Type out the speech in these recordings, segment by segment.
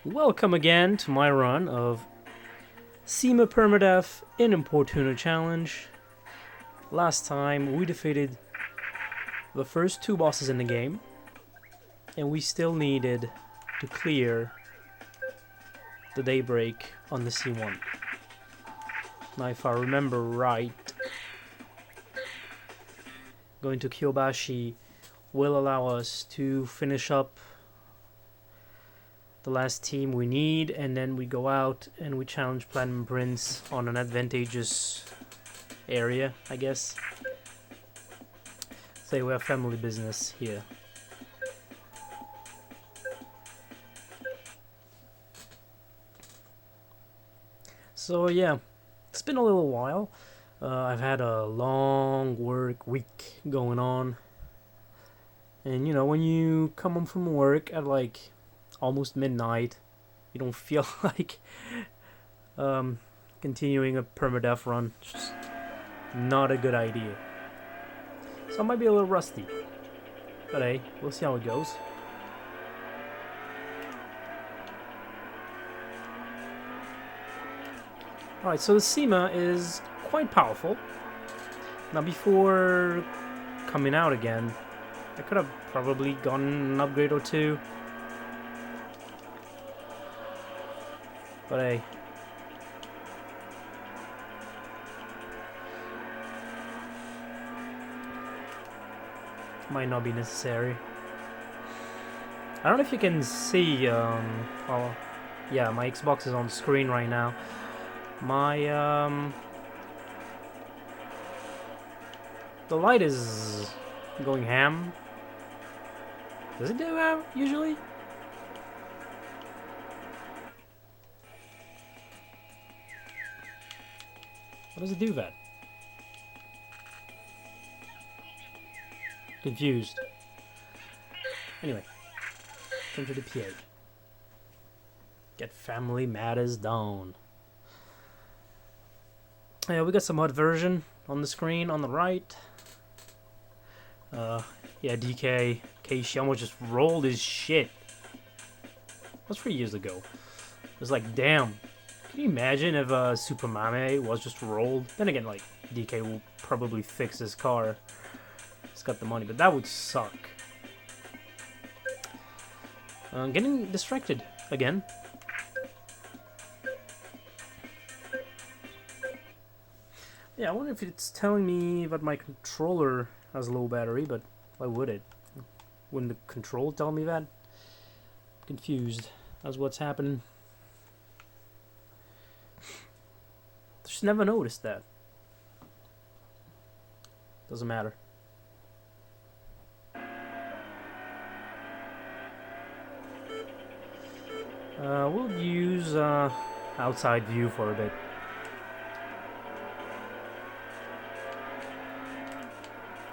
Welcome again to my run of Cima Permadeath in Importuna Challenge. Last time we defeated the first two bosses in the game, and we still needed to clear the daybreak on the C1. Now if I remember right, going to Kyobashi will allow us to finish up the last team we need, and then we go out and we challenge Platinum Prince on an advantageous area, I guess. Say we have family business here. So yeah, it's been a little while. I've had a long work week going on, and you know, when you come home from work at like almost midnight, you don't feel like continuing a permadeath run. It's just not a good idea. So I might be a little rusty, but hey, we'll see how it goes. Alright, so the Cima is quite powerful. Now before coming out again, I could have probably gotten an upgrade or two. But hey. Might not be necessary. I don't know if you can see, oh, yeah, my Xbox is on screen right now. My, the light is going ham. Does it do ham, usually? How does it do that? Confused. Anyway, enter the PA. Get family matters down. Yeah, we got some HUD version on the screen on the right. Yeah, DK Keishi almost just rolled his shit. That was 3 years ago. It was like, damn. Can you imagine if Super Mame was just rolled? Then again, like, DK will probably fix his car. He's got the money, but that would suck. Getting distracted again. Yeah, I wonder if it's telling me that my controller has a low battery, but why would it? Wouldn't the control tell me that? Confused as what's happening. Just never noticed that. Doesn't matter. We'll use outside view for a bit.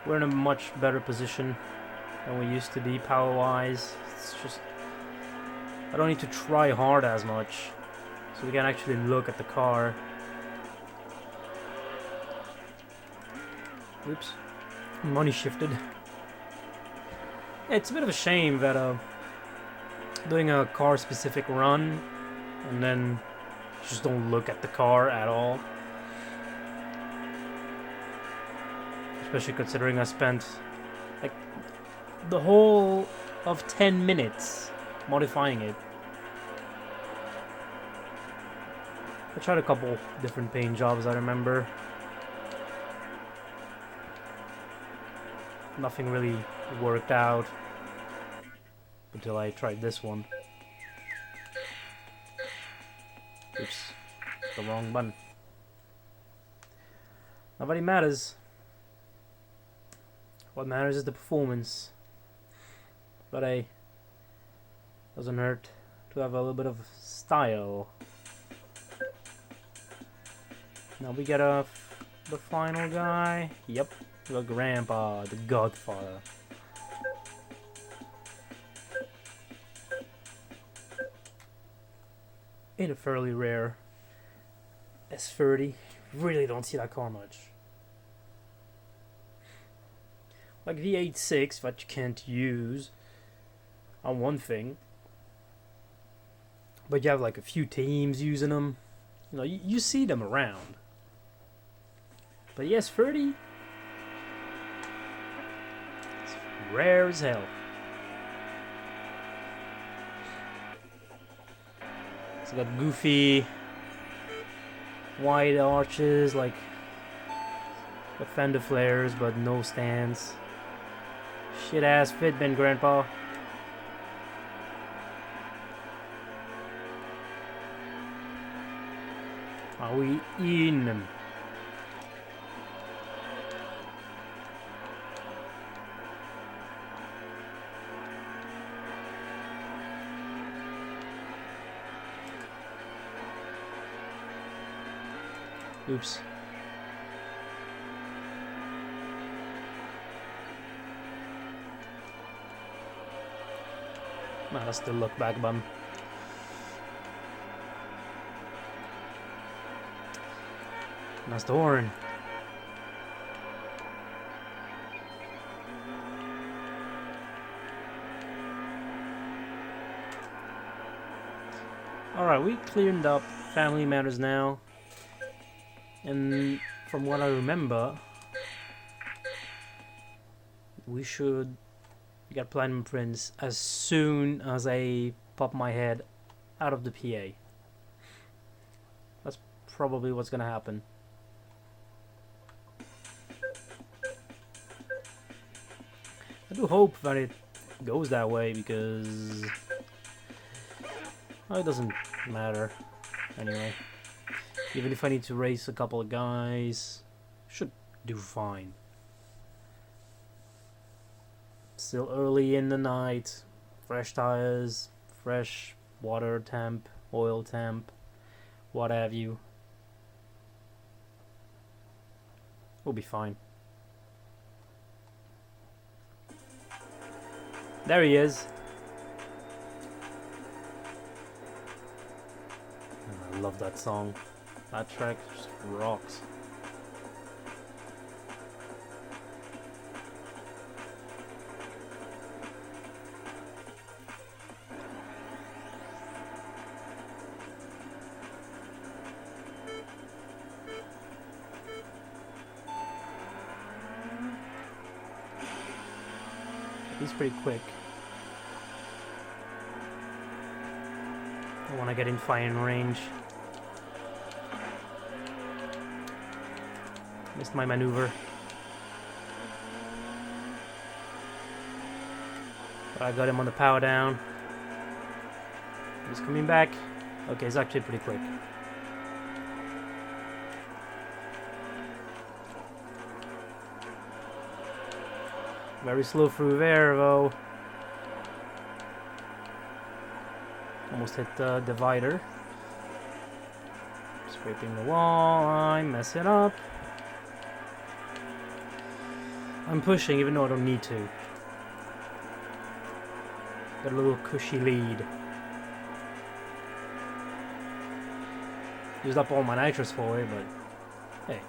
We're in a much better position than we used to be power-wise. It's just I don't need to try hard as much, so we can actually look at the car. Oops, money shifted. Yeah, it's a bit of a shame that doing a car-specific run and then just don't look at the car at all. Especially considering I spent like the whole of 10 minutes modifying it. I tried a couple different paint jobs, I remember. Nothing really worked out until I tried this one. Oops, the wrong button. Nobody matters. What matters is the performance. But hey, doesn't hurt to have a little bit of style. Now we get the final guy. Yep, the grandpa, the godfather. In a fairly rare S30. Really don't see that car much. Like the ep6 that you can't use on one thing. But you have like a few teams using them. You know, you see them around. But yes, 30. It's rare as hell. So got goofy wide arches, like the fender flares, but no stands. Shit ass Fitbit, Grandpa. Are we eating them? Oops. Nah, that's the look back button. That's the horn. Alright, we cleared up family matters now. And from what I remember, we should get Platinum Prince as soon as I pop my head out of the PA. That's probably what's gonna happen. I do hope that it goes that way because it doesn't matter anyway. Even if I need to race a couple of guys, should do fine. Still early in the night, fresh tires, fresh water temp, oil temp, what have you. We'll be fine. There he is. I love that song. That track just rocks. He's pretty quick. I want to get in firing range. Missed my maneuver. But I got him on the power down. He's coming back. Okay, he's actually pretty quick. Very slow through there, though. Almost hit the divider. Scraping the wall. I'm messing up. I'm pushing even though I don't need to. Got a little cushy lead. Used up all my nitrous for it, but hey.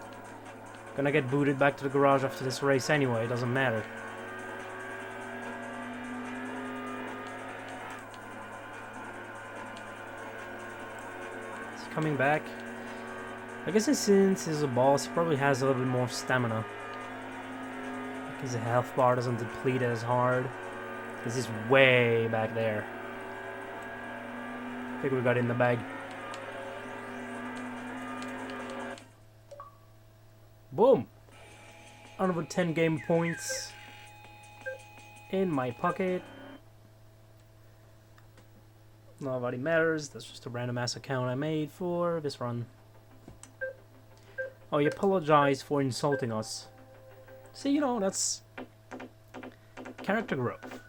Gonna get booted back to the garage after this race anyway, it doesn't matter. Coming back. I guess since he's a boss, he probably has a little bit more stamina. Like his health bar doesn't deplete as hard. Because he's way back there. I think we got it in the bag. Boom! Another 10 game points in my pocket. Nobody matters, that's just a random ass account I made for this run. Oh, he apologized for insulting us. See, you know, that's character growth.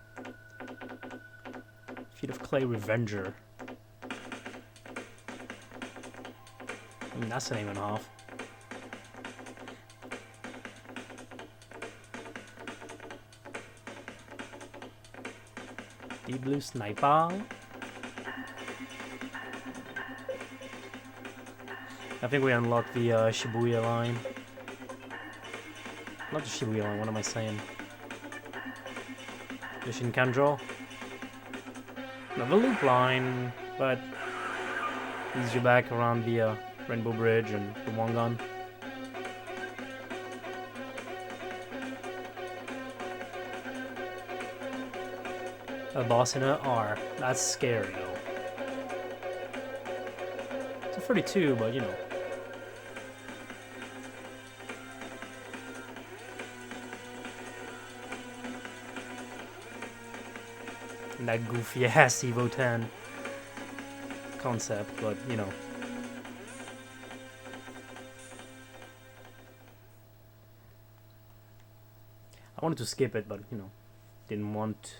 Feet of Clay Revenger. I mean, that's an aim and a half. Deep Blue Sniper. I think we unlocked the Shibuya line. Not the Shibuya line, what am I saying? The Shinkanjo. No, the loop line, but Ease you back around the Rainbow Bridge and the one gun. A boss in a R. That's scary though. It's a 32, but you know. And that goofy ass Evo 10 concept, but you know. I wanted to skip it, but you know, didn't want.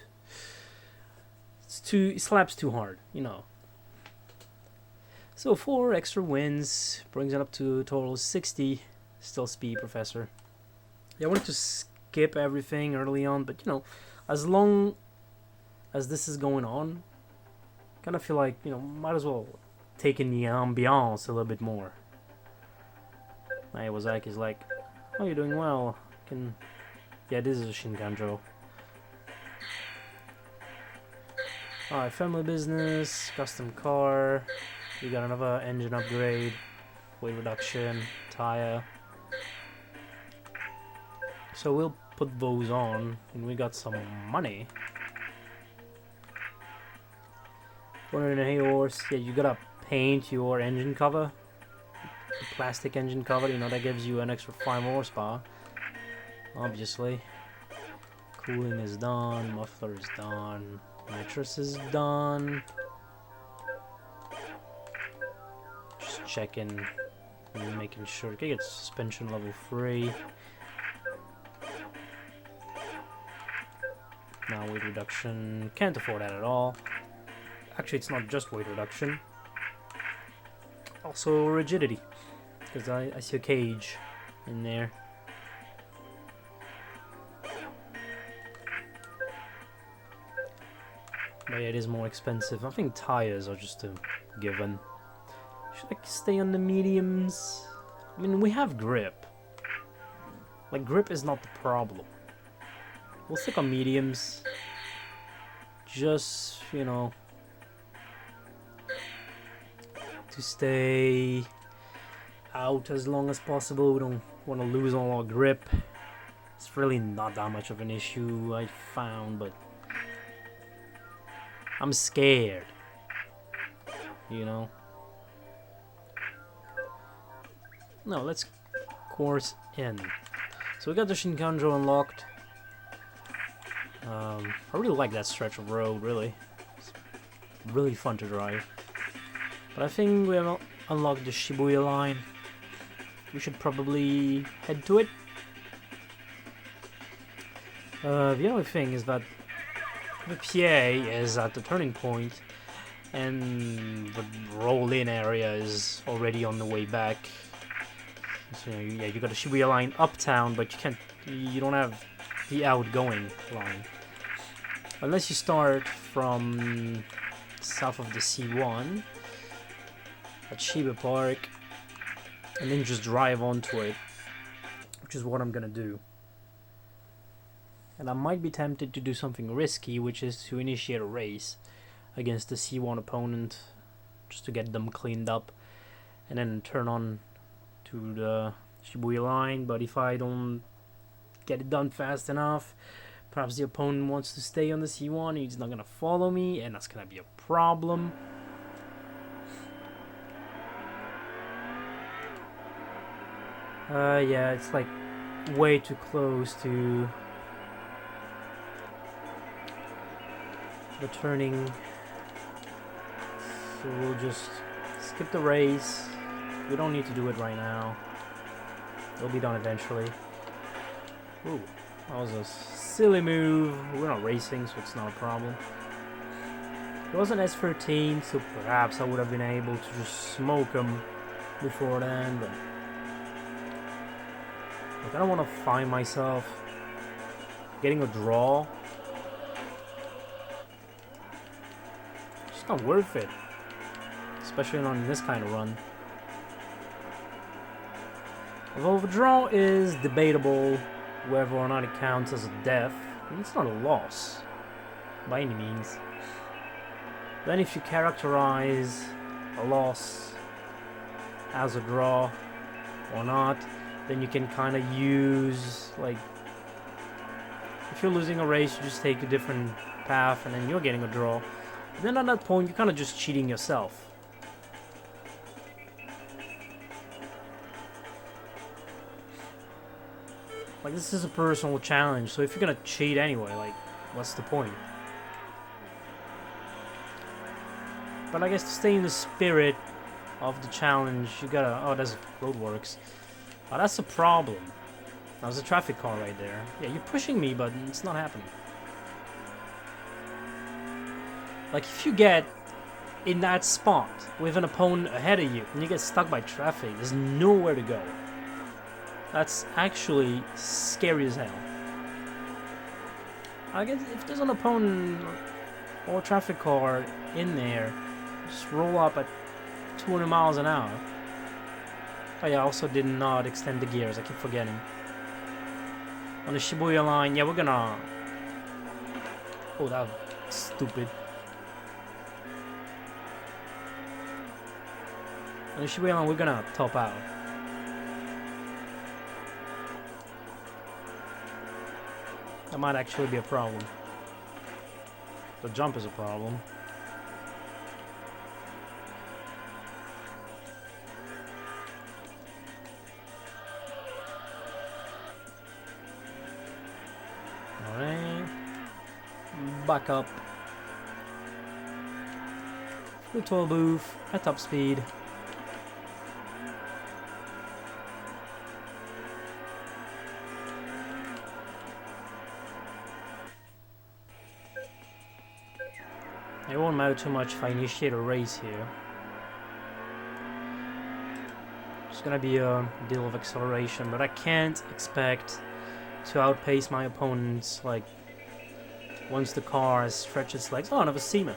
It slaps too hard, you know. So 4 extra wins brings it up to a total of 60. Still speed, Professor. Yeah, I wanted to skip everything early on, but you know, as long as this is going on, kind of feel like, you know, might as well take in the ambiance a little bit more. Iwasaki's like, oh, you're doing well. Yeah, this is a Shinkanjo. Alright, family business, custom car. We got another engine upgrade, weight reduction, tire. So we'll put those on, and we got some money. 408 horse. Yeah, you gotta paint your engine cover. The plastic engine cover, you know, that gives you an extra 5 horsepower. Obviously. Cooling is done, muffler is done. Nitrous is done. Just checking and making sure. Okay, get suspension level 3. Now weight reduction. Can't afford that at all. Actually, it's not just weight reduction. Also rigidity. Because I see a cage in there. But yeah, it is more expensive. I think tires are just a given. Should I stay on the mediums? I mean, we have grip. Like, grip is not the problem. We'll stick on mediums. Just, you know, to stay out as long as possible. We don't want to lose all our grip. It's really not that much of an issue, I found, but I'm scared, you know. No, let's course in. So we got the Shinkanjo unlocked. I really like that stretch of road, really. It's really fun to drive. But I think we have unlocked the Shibuya line. We should probably head to it. The only thing is that the PA is at the turning point, and the roll-in area is already on the way back. So yeah, you got a Shibuya line uptown, but you don't have the outgoing line. Unless you start from south of the C1 at Shiba Park, and then just drive onto it, which is what I'm gonna do. And I might be tempted to do something risky, which is to initiate a race against the C1 opponent, just to get them cleaned up, and then turn on to the Shibuya line. But if I don't get it done fast enough, perhaps the opponent wants to stay on the C1, he's not going to follow me, and that's going to be a problem. Yeah, it's like way too close to the turning, so we'll just skip the race. We don't need to do it right now. It'll be done eventually. Ooh, that was a silly move. We're not racing, so it's not a problem. It was an S13, so perhaps I would have been able to just smoke them before then, but like, I don't want to find myself getting a draw. It's not worth it, especially not in this kind of run. Although the draw is debatable whether or not it counts as a death, it's not a loss by any means. Then if you characterize a loss as a draw or not, then you can kind of use, like, if you're losing a race, you just take a different path and then you're getting a draw. And then at that point, you're kind of just cheating yourself. Like, this is a personal challenge, so if you're gonna cheat anyway, like, what's the point? But I guess to stay in the spirit of the challenge, you gotta... Oh, there's roadworks. Oh, that's a problem. There's a traffic car right there. Yeah, you're pushing me, but it's not happening. Like, if you get in that spot with an opponent ahead of you and you get stuck by traffic, there's nowhere to go. That's actually scary as hell. I guess if there's an opponent or a traffic car in there, just roll up at 200 miles an hour. Oh yeah, I also did not extend the gears, I keep forgetting. On the Shibuya line, yeah, we're gonna... Oh, that was stupid. On the Shibuya line, we're gonna top out. That might actually be a problem. The jump is a problem. Alright. Back up. Full toll booth at top speed. It won't matter too much if I initiate a race here. It's gonna be a deal of acceleration, but I can't expect to outpace my opponents, like, once the car has stretched its legs. Oh, another Cima.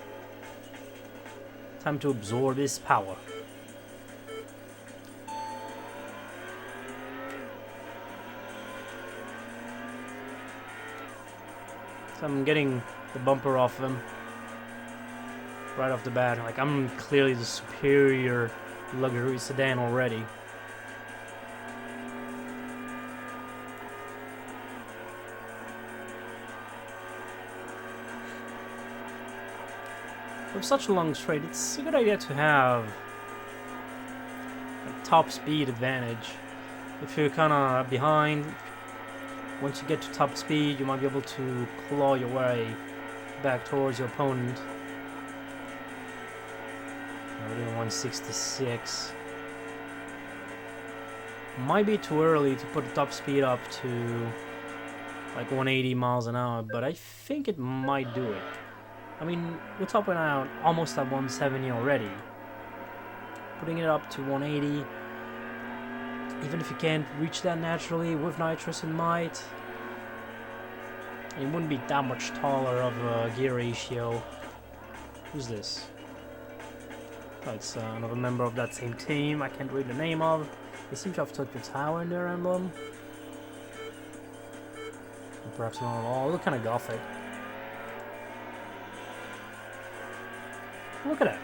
Time to absorb his power. So I'm getting the bumper off him right off the bat. Like, I'm clearly the superior luxury sedan already. With such a long straight, it's a good idea to have a top speed advantage. If you're kind of behind, once you get to top speed, you might be able to claw your way back towards your opponent. We're doing 166. Might be too early to put the top speed up to like 180 miles an hour, but I think it might do it. I mean, we're topping out almost at 170 already. Putting it up to 180, even if you can't reach that naturally with nitrous, it might. It wouldn't be that much taller of a gear ratio. Who's this? Oh, it's another member of that same team I can't read the name of. They seem to have took the tower in their emblem. Or perhaps not at all. Look kind of gothic. Look at that.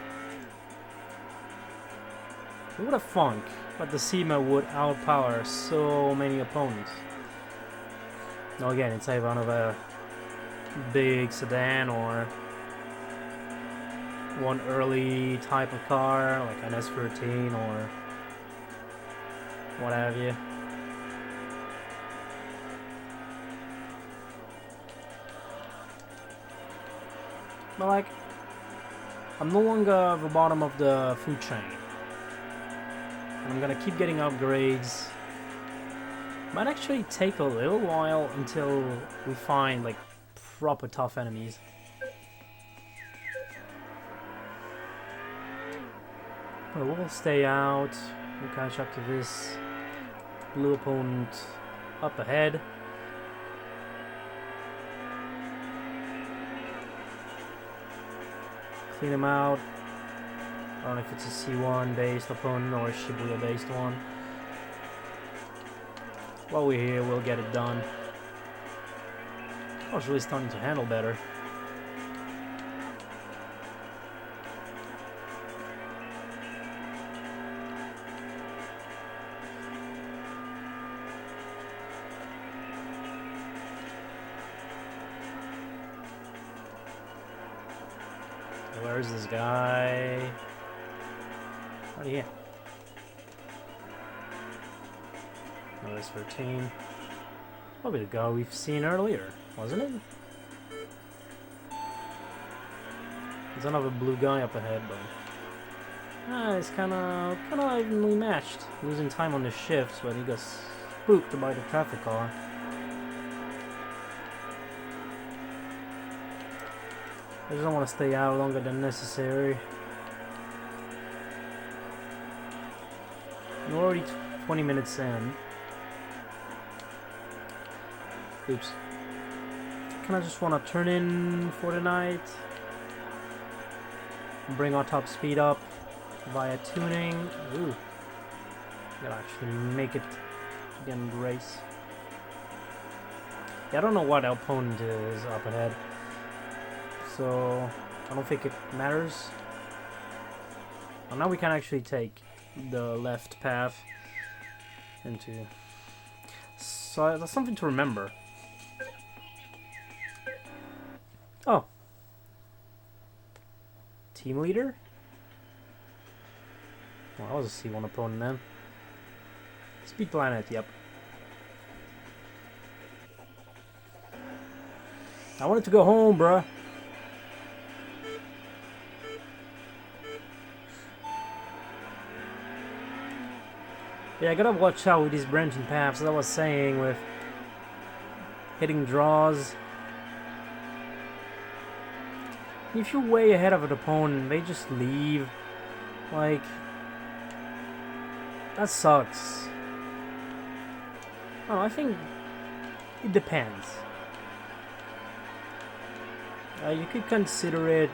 Who would have thunk that the Cima would outpower so many opponents? Now again, it's either one of a big sedan or one early type of car, like an S13 or what have you. But like, I'm no longer at the bottom of the food chain. And I'm gonna keep getting upgrades. Might actually take a little while until we find like proper tough enemies. But we'll stay out. We'll catch up to this blue opponent up ahead. Clean him out. I don't know if it's a C1 based opponent or a Shibuya based one. While we're here, we'll get it done. I was really starting to handle better. Where's this guy? Oh, yeah. Oh, there's 13. Probably the guy we've seen earlier, wasn't it? There's another blue guy up ahead, but it's kind of evenly matched. Losing time on the shifts, but he got spooked by the traffic car. I just don't want to stay out longer than necessary. We're already 20 minutes in. Oops. Kind of just want to turn in for the night. Bring our top speed up via tuning. Ooh. Gotta actually make it again in the race. Yeah, I don't know what our opponent is up ahead. So I don't think it matters. Well, now we can actually take the left path into. So that's something to remember. Oh. Team leader? Well, I was a C1 opponent then. Speed Planet, yep. I wanted to go home, bruh. Yeah, I gotta watch out with these branching paths, as I was saying, with hitting draws. If you're way ahead of an opponent, they just leave. Like, that sucks. Oh, I think it depends. You could consider it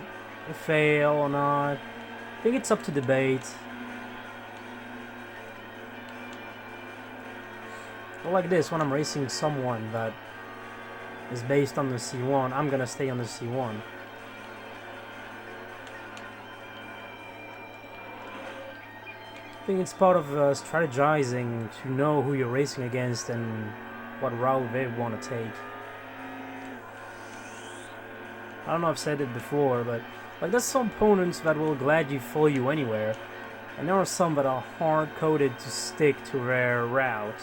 a fail or not. I think it's up to debate. Well, like this, when I'm racing someone that is based on the C1, I'm gonna stay on the C1. I think it's part of strategizing to know who you're racing against and what route they want to take. I don't know if I've said it before, but like there's some opponents that will gladly follow you anywhere, and there are some that are hard-coded to stick to their route.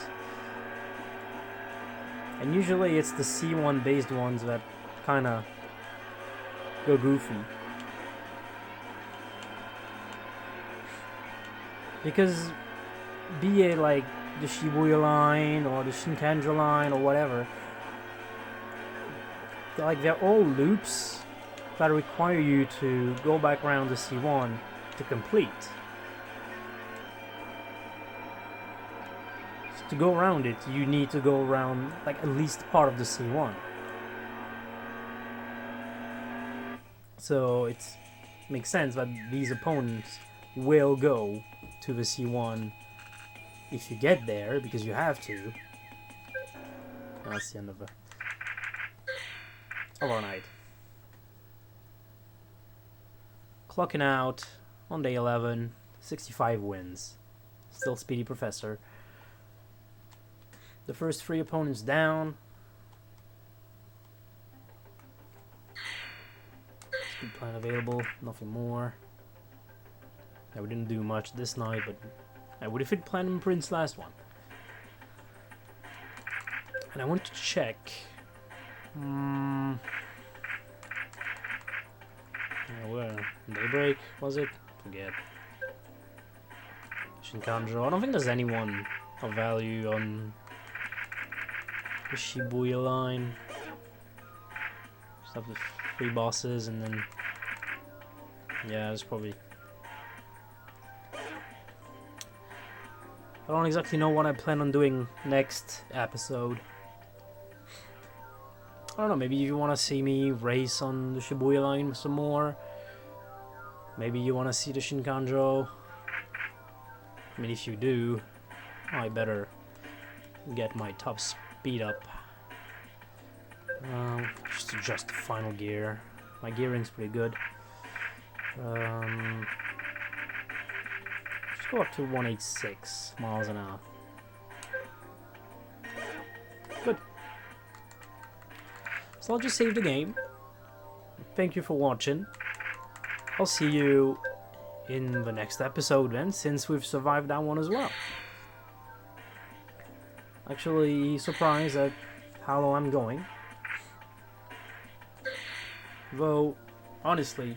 And usually it's the C1 based ones that kinda go goofy. Because be it like the Shibuya line or the Shinkanjo line or whatever, like they're all loops that require you to go back around the C1 to complete. So to go around it, you need to go around like at least part of the C1. So it makes sense that these opponents will go to the C1 if you get there, because you have to. That's the end of our night. Clocking out on day 11, 65 wins. Still Speedy Professor. The first 3 opponents down. Speed plan available, nothing more. Yeah, we didn't do much this night, but what if it Platinum Prince last one? And I want to check. Yeah, where? Daybreak, was it? Forget. Shinkanjo. I don't think there's anyone of value on the Shibuya line. Just have the 3 bosses and then. Yeah, there's probably. I don't exactly know what I plan on doing next episode. I don't know, maybe you want to see me race on the Shibuya line some more. Maybe you want to see the Shinkanjo. I mean, if you do, I better get my top speed up. Just adjust the final gear. My gearing's pretty good. Just go up to 186 miles an hour. Good. So I'll just save the game. Thank you for watching. I'll see you in the next episode then, since we've survived that one as well. Actually surprised at how low I'm going. Though, honestly,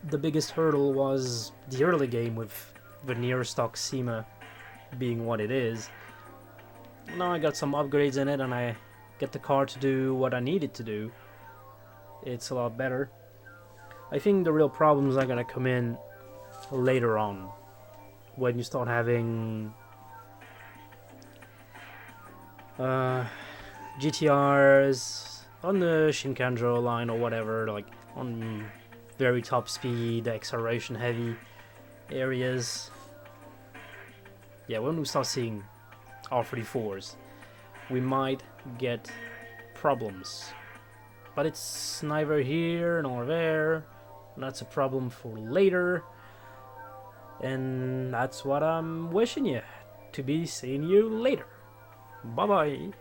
the biggest hurdle was the early game with the near stock Cima being what it is. Now I got some upgrades in it and I get the car to do what I need it to do. It's a lot better. I think the real problems are gonna come in later on, when you start having GTRs on the Shinkanjo line or whatever, like on very top speed, acceleration heavy areas. Yeah, when we start seeing R34s, we might get problems. But it's neither here nor there. That's a problem for later. And that's what I'm wishing you. To be seeing you later. Bye bye.